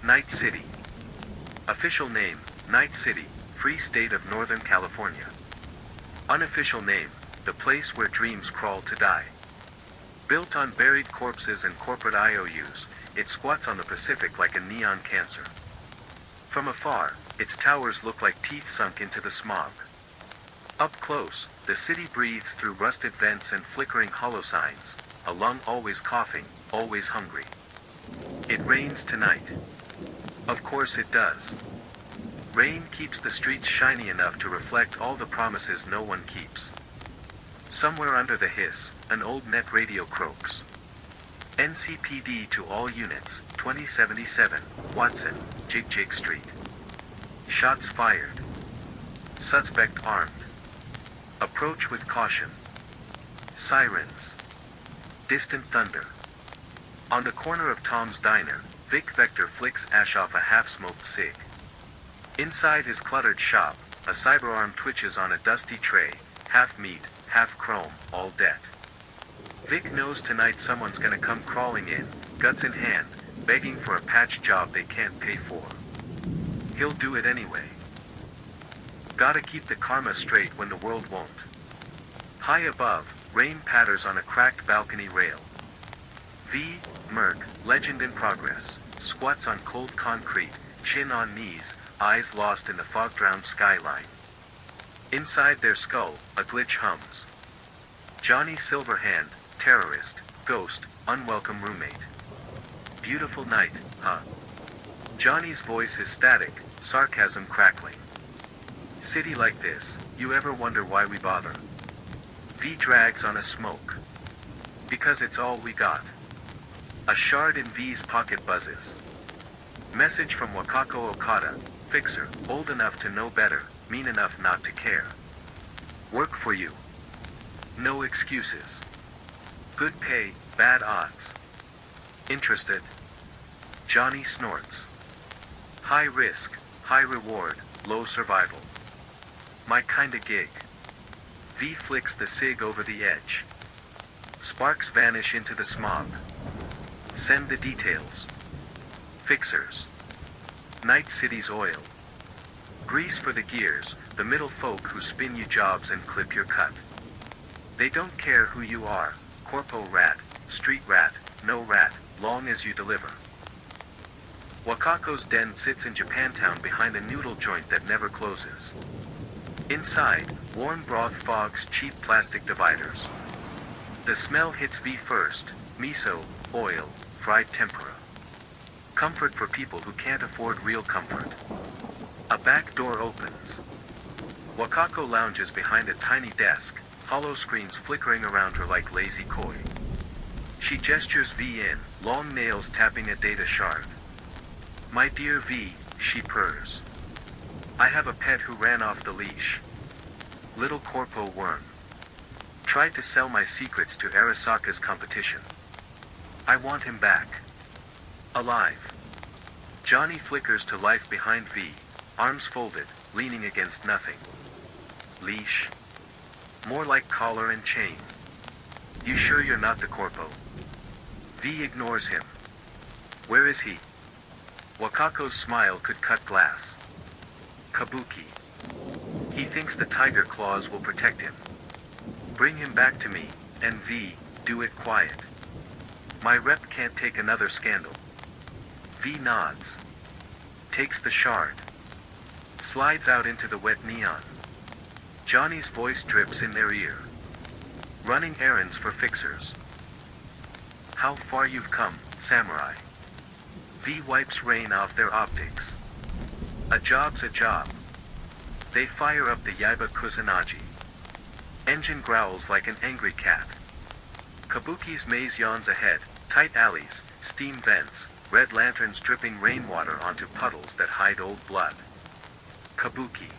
Night City. Official name, Night City, Free State of Northern California. Unofficial name, the place where dreams crawl to die. Built on buried corpses and corporate IOUs, it squats on the Pacific like a neon cancer. From afar, its towers look like teeth sunk into the smog. Up close, the city breathes through rusted vents and flickering hollow signs, a lung always coughing, always hungry. It rains tonight. Of course it does. Rain keeps the streets shiny enough to reflect all the promises no one keeps. Somewhere under the hiss, an old net radio croaks. NCPD to all units, 2077, Watson, Jig Street. Shots fired. Suspect armed. Approach with caution. Sirens. Distant thunder. On the corner of Tom's Diner, Vic Vector flicks ash off a half-smoked cig. Inside his cluttered shop, a cyberarm twitches on a dusty tray, half meat, half chrome, all debt. Vic knows tonight someone's gonna come crawling in, guts in hand, begging for a patch job they can't pay for. He'll do it anyway. Gotta keep the karma straight when the world won't. High above, rain patters on a cracked balcony rail. V, Merc, legend in progress, squats on cold concrete, chin on knees, eyes lost in the fog-drowned skyline. Inside their skull, a glitch hums. Johnny Silverhand, terrorist, ghost, unwelcome roommate. Beautiful night, huh? Johnny's voice is static, sarcasm crackling. City like this, you ever wonder why we bother? V drags on a smoke. Because it's all we got. A shard in V's pocket buzzes. Message from Wakako Okada, fixer, old enough to know better, mean enough not to care. Work for you. No excuses. Good pay, bad odds. Interested? Johnny snorts. High risk, high reward, low survival. My kinda gig. V flicks the cig over the edge. Sparks vanish into the smog. Send the details. Fixers. Night City's oil. Grease for the gears, the middle folk who spin you jobs and clip your cut. They don't care who you are, corpo rat, street rat, no rat, long as you deliver. Wakako's den sits in Japantown behind a noodle joint that never closes. Inside, warm broth fogs cheap plastic dividers. The smell hits V first, miso, oil, fried tempura. Comfort for people who can't afford real comfort. A back door opens. Wakako lounges behind a tiny desk, hollow screens flickering around her like lazy koi. She gestures V in, long nails tapping a data shard. My dear V, she purrs. I have a pet who ran off the leash. Little corpo worm. Tried to sell my secrets to Arasaka's competition. I want him back. Alive. Johnny flickers to life behind V, arms folded, leaning against nothing. Leash? More like collar and chain. You sure you're not the corpo? V ignores him. Where is he? Wakako's smile could cut glass. Kabuki. He thinks the tiger claws will protect him. Bring him back to me, and V, do it quiet. My rep can't take another scandal. V nods. Takes the shard. Slides out into the wet neon. Johnny's voice drips in their ear. Running errands for fixers. How far you've come, samurai. V wipes rain off their optics. A job's a job. They fire up the Yaiba Kusanagi. Engine growls like an angry cat. Kabuki's maze yawns ahead, tight alleys, steam vents, red lanterns dripping rainwater onto puddles that hide old blood. Kabuki.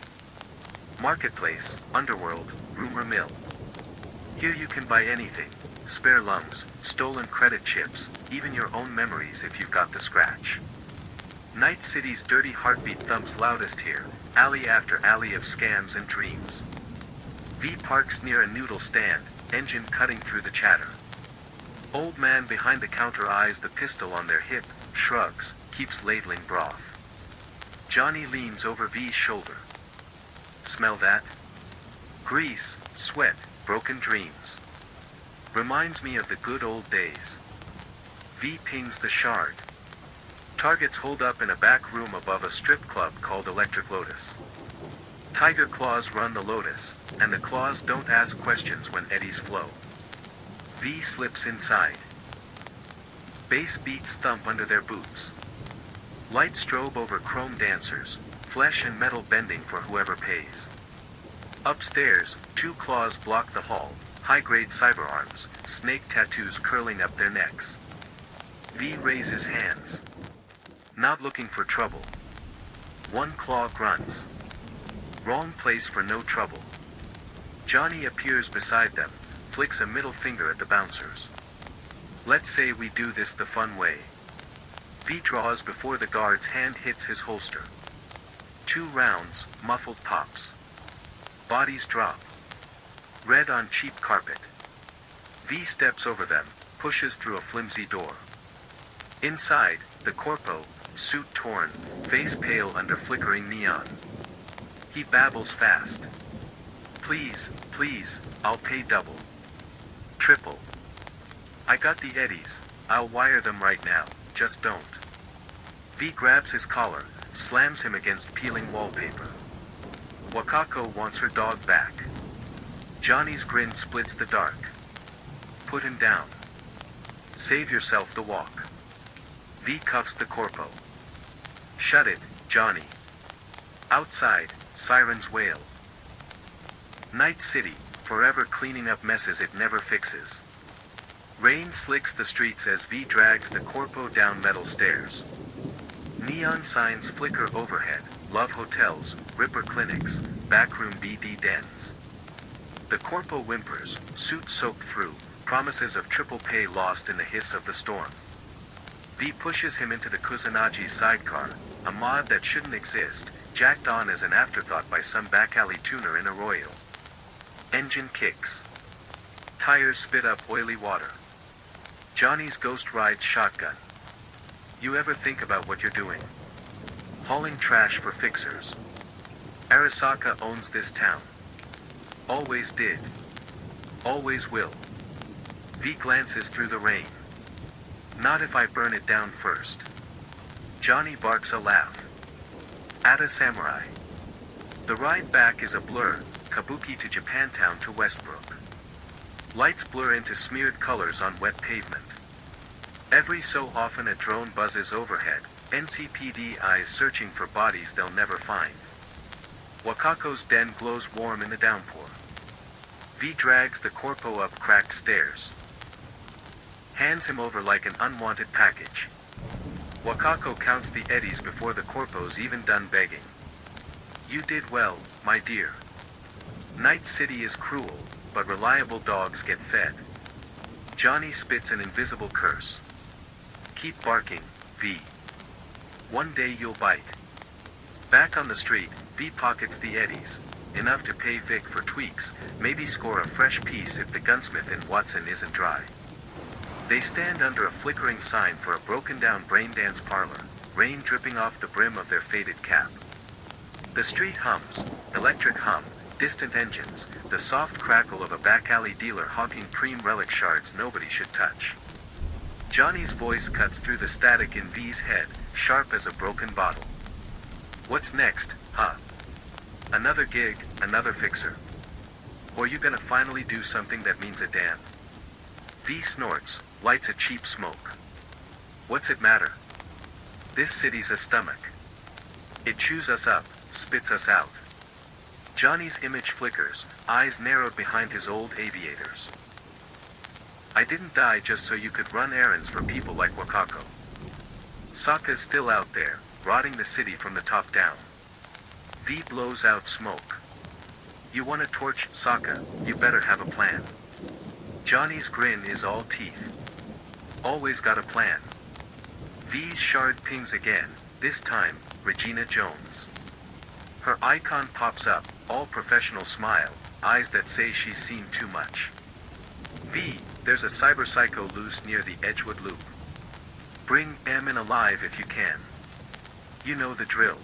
Marketplace, underworld, rumor mill. Here you can buy anything, spare lungs, stolen credit chips, even your own memories if you've got the scratch. Night City's dirty heartbeat thumps loudest here, alley after alley of scams and dreams. V parks near a noodle stand, engine cutting through the chatter. Old man behind the counter eyes the pistol on their hip, shrugs, keeps ladling broth. Johnny leans over V's shoulder. Smell that? Grease, sweat, broken dreams. Reminds me of the good old days. V pings the shard. Targets hold up in a back room above a strip club called Electric Lotus. Tiger claws run the Lotus, and the claws don't ask questions when eddies flow. V slips inside. Bass beats thump under their boots. Light strobe over chrome dancers, flesh and metal bending for whoever pays. Upstairs, two claws block the hall, high-grade cyber arms, snake tattoos curling up their necks. V raises hands. Not looking for trouble. One claw grunts. Wrong place for no trouble. Johnny appears beside them, flicks a middle finger at the bouncers. Let's say we do this the fun way. V draws before the guard's hand hits his holster. 2 rounds, muffled pops. Bodies drop. Red on cheap carpet. V steps over them, pushes through a flimsy door. Inside, the corpo, suit torn, face pale under flickering neon. He babbles fast. Please, please, I'll pay double. Triple. I got the eddies, I'll wire them right now, just don't. V grabs his collar, slams him against peeling wallpaper. Wakako wants her dog back. Johnny's grin splits the dark. Put him down. Save yourself the walk. V cuffs the corpo. Shut it, Johnny. Outside, sirens wail. Night City, forever cleaning up messes it never fixes. Rain slicks the streets as V drags the corpo down metal stairs. Neon signs flicker overhead, love hotels, Ripper clinics, backroom BD dens. The corpo whimpers, suit soaked through, promises of triple pay lost in the hiss of the storm. V pushes him into the Kusanagi sidecar, a mod that shouldn't exist, jacked on as an afterthought by some back alley tuner in Arroyo. Engine kicks. Tires spit up oily water. Johnny's ghost rides shotgun. You ever think about what you're doing? Hauling trash for fixers. Arasaka owns this town. Always did. Always will. V glances through the rain. Not if I burn it down first. Johnny barks a laugh. Atta Samurai. The ride back is a blur, Kabuki to Japantown to Westbrook. Lights blur into smeared colors on wet pavement. Every so often a drone buzzes overhead, NCPD eyes searching for bodies they'll never find. Wakako's den glows warm in the downpour. V drags the corpo up cracked stairs. Hands him over like an unwanted package. Wakako counts the eddies before the corpo's even done begging. You did well, my dear. Night City is cruel, but reliable dogs get fed. Johnny spits an invisible curse. Keep barking, V. One day you'll bite. Back on the street, V pockets the eddies, enough to pay Vic for tweaks, maybe score a fresh piece if the gunsmith in Watson isn't dry. They stand under a flickering sign for a broken-down brain-dance parlor, rain dripping off the brim of their faded cap. The street hums, electric hum, distant engines, the soft crackle of a back-alley dealer hawking cream relic shards nobody should touch. Johnny's voice cuts through the static in V's head, sharp as a broken bottle. What's next, huh? Another gig, another fixer? Or you gonna finally do something that means a damn? V snorts, lights a cheap smoke. What's it matter? This city's a stomach. It chews us up, spits us out. Johnny's image flickers, eyes narrowed behind his old aviators. I didn't die just so you could run errands for people like Wakako. Sokka's still out there, rotting the city from the top down. V blows out smoke. You want to torch Sokka, you better have a plan. Johnny's grin is all teeth. Always got a plan. V's shard pings again, this time, Regina Jones. Her icon pops up, all professional smile, eyes that say she's seen too much. V, there's a cyber psycho loose near the Edgewood Loop. Bring M in alive if you can. You know the drill.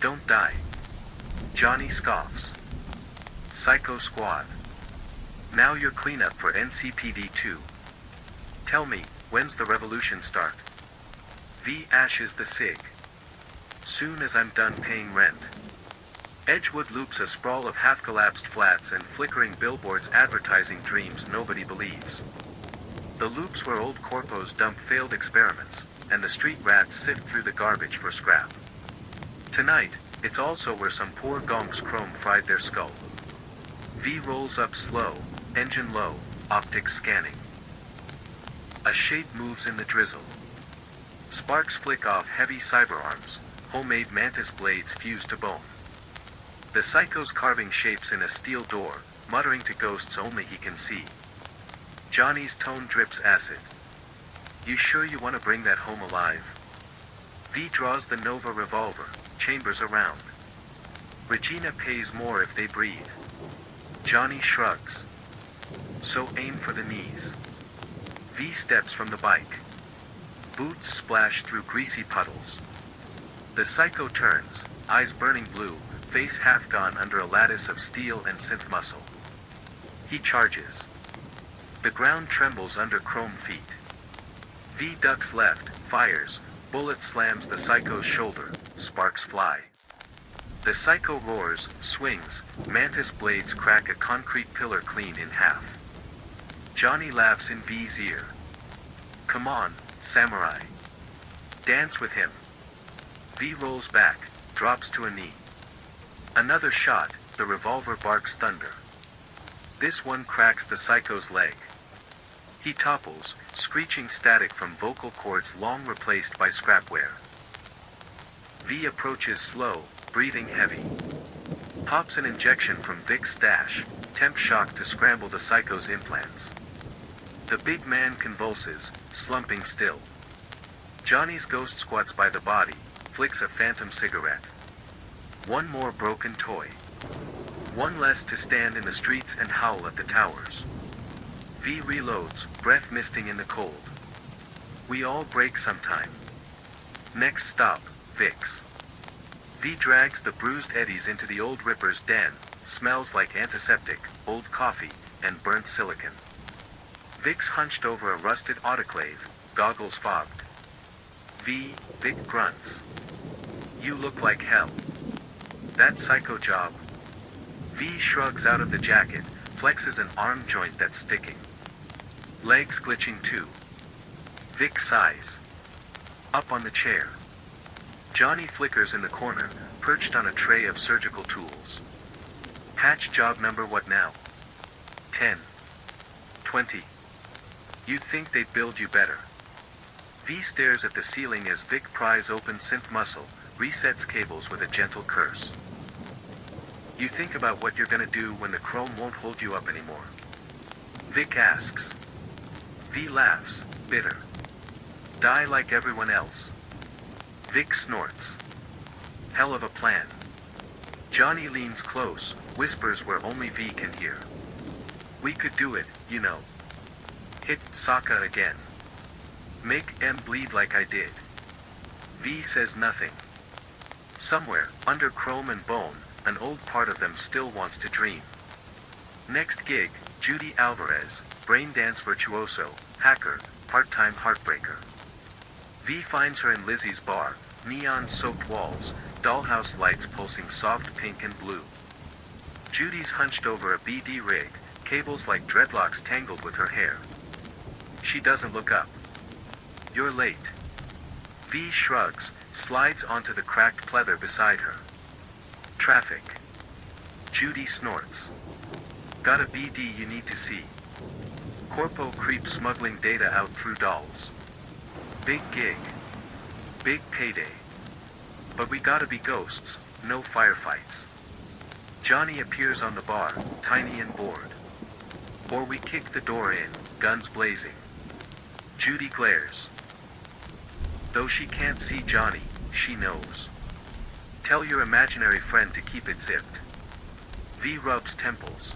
Don't die. Johnny scoffs. Psycho Squad. Now your cleanup for NCPD 2. Tell me, when's the revolution start? V ashes the cig. Soon as I'm done paying rent. Edgewood Loop's a sprawl of half-collapsed flats and flickering billboards advertising dreams nobody believes. The loop's where old corpos dump failed experiments, and the street rats sift through the garbage for scrap. Tonight, it's also where some poor gonks chrome fried their skull. V rolls up slow, engine low, optics scanning. A shape moves in the drizzle. Sparks flick off heavy cyber arms, homemade mantis blades fused to bone. The psycho's carving shapes in a steel door, muttering to ghosts only he can see. Johnny's tone drips acid. You sure you want to bring that home alive? V draws the Nova revolver, chambers around. Regina pays more if they breathe. Johnny shrugs. So aim for the knees. V steps from the bike. Boots splash through greasy puddles. The psycho turns, eyes burning blue, face half gone under a lattice of steel and synth muscle. He charges. The ground trembles under chrome feet. V ducks left, fires, bullet slams the psycho's shoulder, sparks fly. The psycho roars, swings, mantis blades crack a concrete pillar clean in half. Johnny laughs in V's ear. Come on, samurai. Dance with him. V rolls back, drops to a knee. Another shot, the revolver barks thunder. This one cracks the psycho's leg. He topples, screeching static from vocal cords long replaced by scrapware. V approaches slow, breathing heavy. Pops an injection from Vic's stash, temp shock to scramble the psycho's implants. The big man convulses, slumping still. Johnny's ghost squats by the body, flicks a phantom cigarette. One more broken toy. One less to stand in the streets and howl at the towers. V reloads, breath misting in the cold. We all break sometime. Next stop, Vic's. V drags the bruised eddies into the old Ripper's den, smells like antiseptic, old coffee, and burnt silicon. Vic's hunched over a rusted autoclave, goggles fogged. Vic grunts. You look like hell. That psycho job. V shrugs out of the jacket, flexes an arm joint that's sticking. Legs glitching too. Vic sighs. Up on the chair. Johnny flickers in the corner, perched on a tray of surgical tools. Patch job number what now? 10. 20. You'd think they'd build you better. V stares at the ceiling as Vic pries open synth muscle, resets cables with a gentle curse. You think about what you're gonna do when the chrome won't hold you up anymore. Vic asks. V laughs, bitter. Die like everyone else. Vic snorts. Hell of a plan. Johnny leans close, whispers where only V can hear. We could do it, you know. Hit Sokka again. Make M bleed like I did. V says nothing. Somewhere, under chrome and bone, an old part of them still wants to dream. Next gig, Judy Alvarez, brain dance virtuoso, hacker, part-time heartbreaker. V finds her in Lizzie's bar, neon-soaked walls, dollhouse lights pulsing soft pink and blue. Judy's hunched over a BD rig, cables like dreadlocks tangled with her hair. She doesn't look up. You're late. V shrugs, slides onto the cracked pleather beside her. Traffic. Judy snorts. Got a BD you need to see. Corpo creeps smuggling data out through dolls. Big gig. Big payday. But we gotta be ghosts, no firefights. Johnny appears on the bar, tiny and bored. Or we kick the door in, guns blazing. Judy glares. Though she can't see Johnny, she knows. Tell your imaginary friend to keep it zipped. V rubs temples.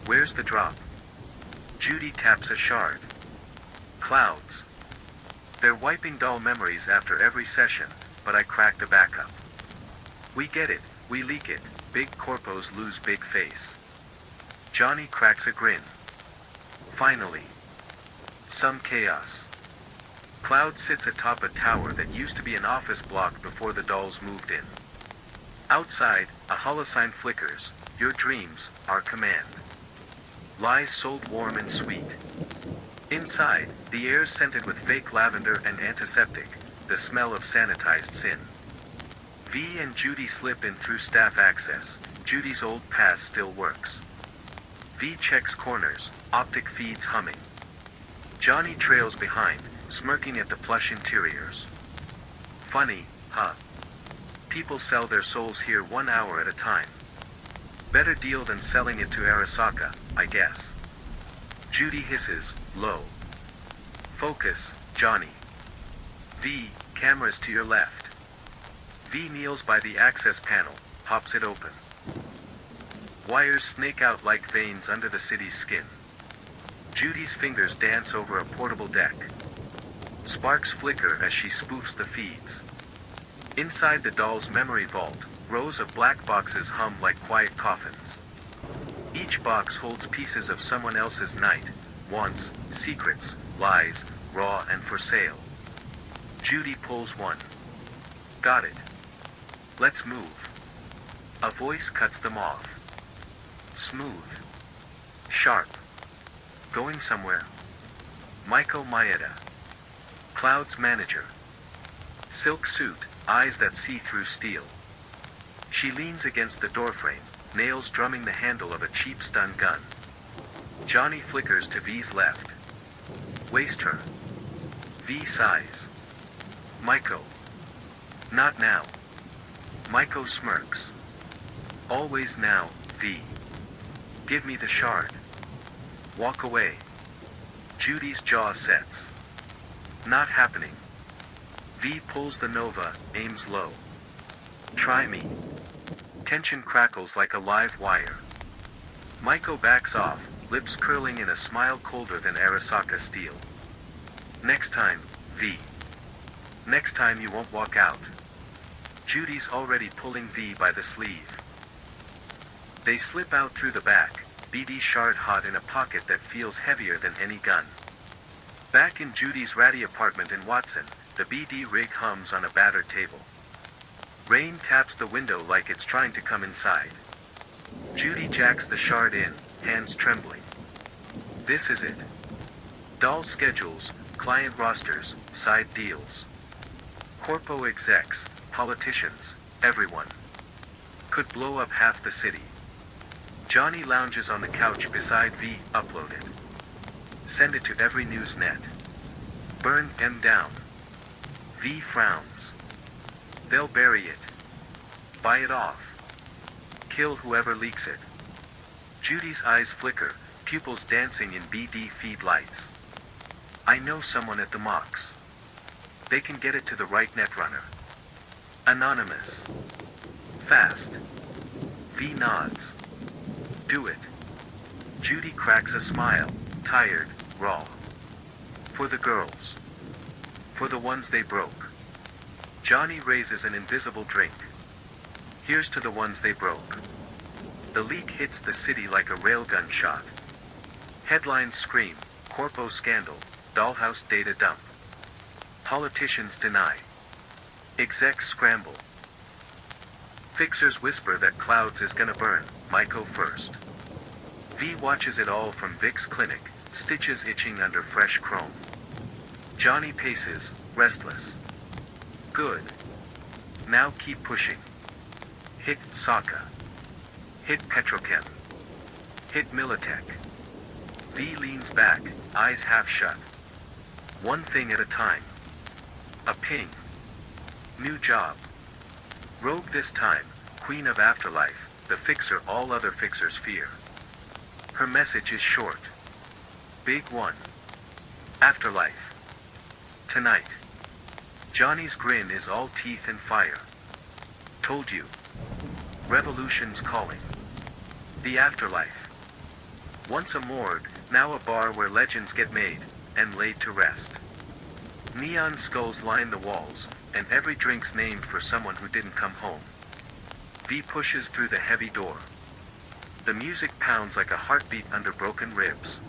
Where's the drop? Judy taps a shard. Clouds. They're wiping dull memories after every session, but I cracked a backup. We get it, we leak it, big corpos lose big face. Johnny cracks a grin. Finally. Some chaos. Cloud sits atop a tower that used to be an office block before the dolls moved in. Outside, a holosign flickers. Your dreams, our command. Lies sold warm and sweet. Inside, the air's scented with fake lavender and antiseptic, the smell of sanitized sin. V and Judy slip in through staff access. Judy's old pass still works. V checks corners, optic feeds humming. Johnny trails behind, smirking at the plush interiors. Funny, huh? People sell their souls here 1 hour at a time. Better deal than selling it to Arasaka, I guess. Judy hisses, low. Focus, Johnny. V, cameras to your left. V kneels by the access panel, pops it open. Wires snake out like veins under the city's skin. Judy's fingers dance over a portable deck. Sparks flicker as she spoofs the feeds. Inside the doll's memory vault, rows of black boxes hum like quiet coffins. Each box holds pieces of someone else's night, wants, secrets, lies, raw and for sale. Judy pulls one. Got it. Let's move. A voice cuts them off. Smooth. Sharp. Going somewhere. Michael Maeda. Cloud's manager. Silk suit, eyes that see through steel. She leans against the doorframe, nails drumming the handle of a cheap stun gun. Johnny flickers to V's left. Waste her. V sighs. Maiko. Not now. Maiko smirks. Always now, V. Give me the shard. Walk away. Judy's jaw sets. Not happening. V pulls the Nova, aims low. Try me. Tension crackles like a live wire. Maiko backs off, lips curling in a smile colder than Arasaka steel. Next time, V. Next time you won't walk out. Judy's already pulling V by the sleeve. They slip out through the back, BD shard hot in a pocket that feels heavier than any gun. Back in Judy's ratty apartment in Watson, the BD rig hums on a battered table. Rain taps the window like it's trying to come inside. Judy jacks the shard in, hands trembling. This is it. Doll schedules, client rosters, side deals. Corpo execs, politicians, everyone. Could blow up half the city. Johnny lounges on the couch beside V, uploaded. Send it to every news net. Burn them down. V frowns. They'll bury it. Buy it off. Kill whoever leaks it. Judy's eyes flicker, pupils dancing in BD feed lights. I know someone at the Mox. They can get it to the right netrunner. Anonymous. Fast. V nods. Do it. Judy cracks a smile, tired, raw. For the girls. For the ones they broke. Johnny raises an invisible drink. Here's to the ones they broke. The leak hits the city like a railgun shot. Headlines scream, Corpo scandal, dollhouse data dump. Politicians deny. Execs scramble. Fixers whisper that Clouds is gonna burn, Maiko first. V watches it all from Vic's clinic, stitches itching under fresh chrome. Johnny paces, restless. Good. Now keep pushing. Hit Saka. Hit Petrochem. Hit Militech. V leans back, eyes half shut. One thing at a time. A ping. New job. Rogue this time, Queen of Afterlife, the fixer all other fixers fear. Her message is short. Big one. Afterlife. Tonight. Johnny's grin is all teeth and fire. Told you. Revolution's calling. The afterlife. Once a morgue, Now a bar where legends get made, and laid to rest. Neon skulls line the walls, and every drink's named for someone who didn't come home. V pushes through the heavy door. The music pounds like a heartbeat under broken ribs.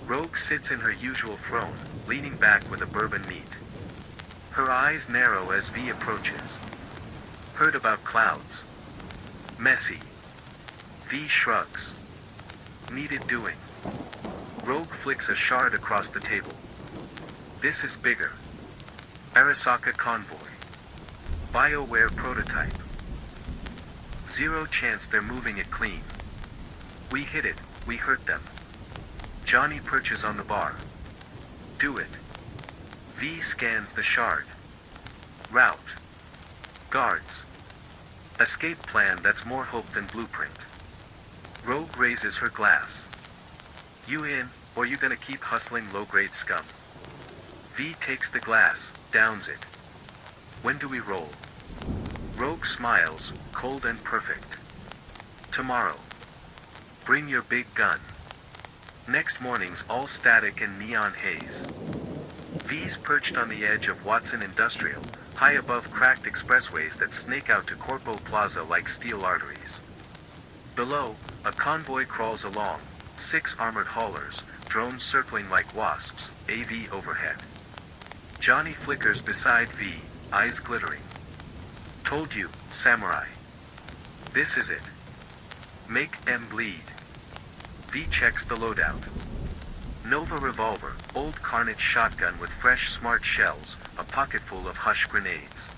Rogue sits in her usual throne, leaning back with a bourbon neat. Her eyes narrow as V approaches. Heard about clouds. Messy. V shrugs. Needed doing. Rogue flicks a shard across the table. This is bigger. Arasaka convoy. BioWare prototype. Zero chance they're moving it clean. We hit it, we hurt them. Johnny perches on the bar. Do it. V scans the shard. Route. Guards. Escape plan that's more hope than blueprint. Rogue raises her glass. You in, or you gonna keep hustling low-grade scum? V takes the glass, downs it. When do we roll? Rogue smiles, cold and perfect. Tomorrow. Bring your big gun. Next morning's all static and neon haze. V's perched on the edge of Watson Industrial, high above cracked expressways that snake out to Corpo Plaza like steel arteries. Below, a convoy crawls along, 6 armored haulers, drones circling like wasps, AV overhead. Johnny flickers beside V, eyes glittering. Told you, samurai. This is it. Make them bleed. V checks the loadout. Nova revolver, old Carnage shotgun with fresh smart shells, a pocketful of Hush grenades.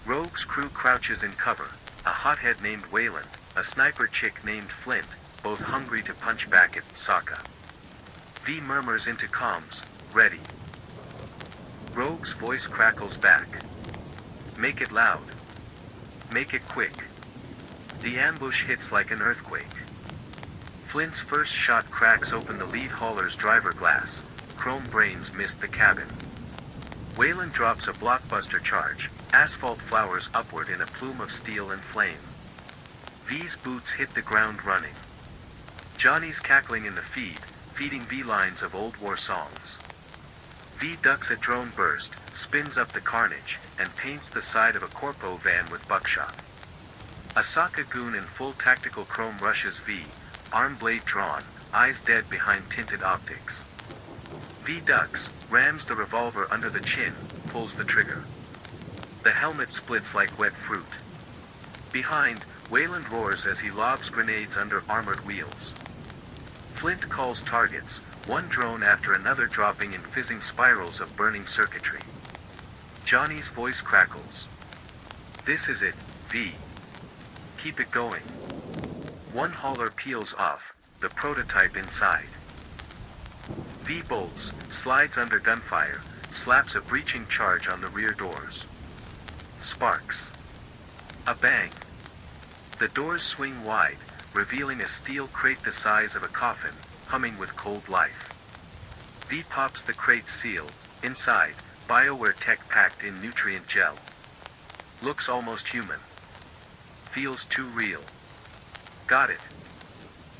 Rogue's crew crouches in cover, a hothead named Wayland, a sniper chick named Flint, both hungry to punch back at Saka. V murmurs into comms, ready. Rogue's voice crackles back. Make it loud. Make it quick. The ambush hits like an earthquake. Flint's first shot cracks open the lead hauler's driver glass. Chrome brains missed the cabin. Wayland drops a blockbuster charge. Asphalt flowers upward in a plume of steel and flame. V's boots hit the ground running. Johnny's cackling in the feed, feeding V lines of old war songs. V ducks a drone burst, spins up the carnage, and paints the side of a Corpo van with buckshot. A Saka goon in full tactical chrome rushes V, arm blade drawn, eyes dead behind tinted optics. V ducks, rams the revolver under the chin, pulls the trigger. The helmet splits like wet fruit. Behind, Wayland roars as he lobs grenades under armored wheels. Flint calls targets, one drone after another dropping in fizzing spirals of burning circuitry. Johnny's voice crackles. This is it, V. Keep it going. One hauler peels off, the prototype inside. V bolts, slides under gunfire, slaps a breaching charge on the rear doors. Sparks. A bang. The doors swing wide, revealing a steel crate the size of a coffin, humming with cold life. V pops the crate seal. Inside, BioWare tech packed in nutrient gel. Looks almost human. Feels too real. Got it.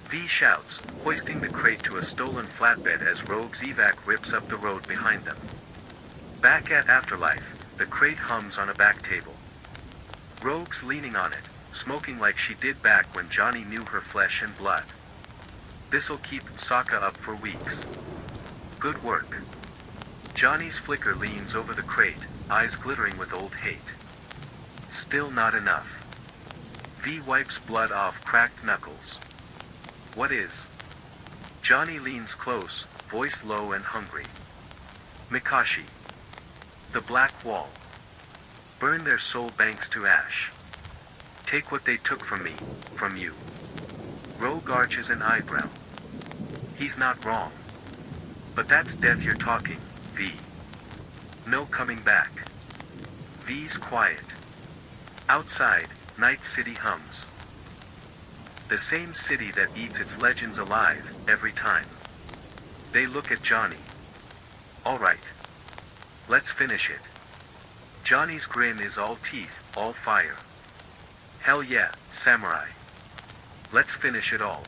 V shouts, hoisting the crate to a stolen flatbed as Rogue's evac rips up the road behind them. Back at Afterlife, the crate hums on a back table. Rogue's leaning on it, smoking like she did back when Johnny knew her flesh and blood. This'll keep Saka up for weeks. Good work. Johnny's flicker leans over the crate, eyes glittering with old hate. Still not enough. V wipes blood off cracked knuckles. What is? Johnny leans close, voice low and hungry. Mikashi. The Black Wall. Burn their soul banks to ash. Take what they took from me, from you. Rogue arches an eyebrow. He's not wrong. But that's death you're talking, V. No coming back. V's quiet. Outside, Night City hums. The same city that eats its legends alive, every time. They look at Johnny. All right. Let's finish it. Johnny's grin is all teeth, all fire. Hell yeah, samurai. Let's finish it all.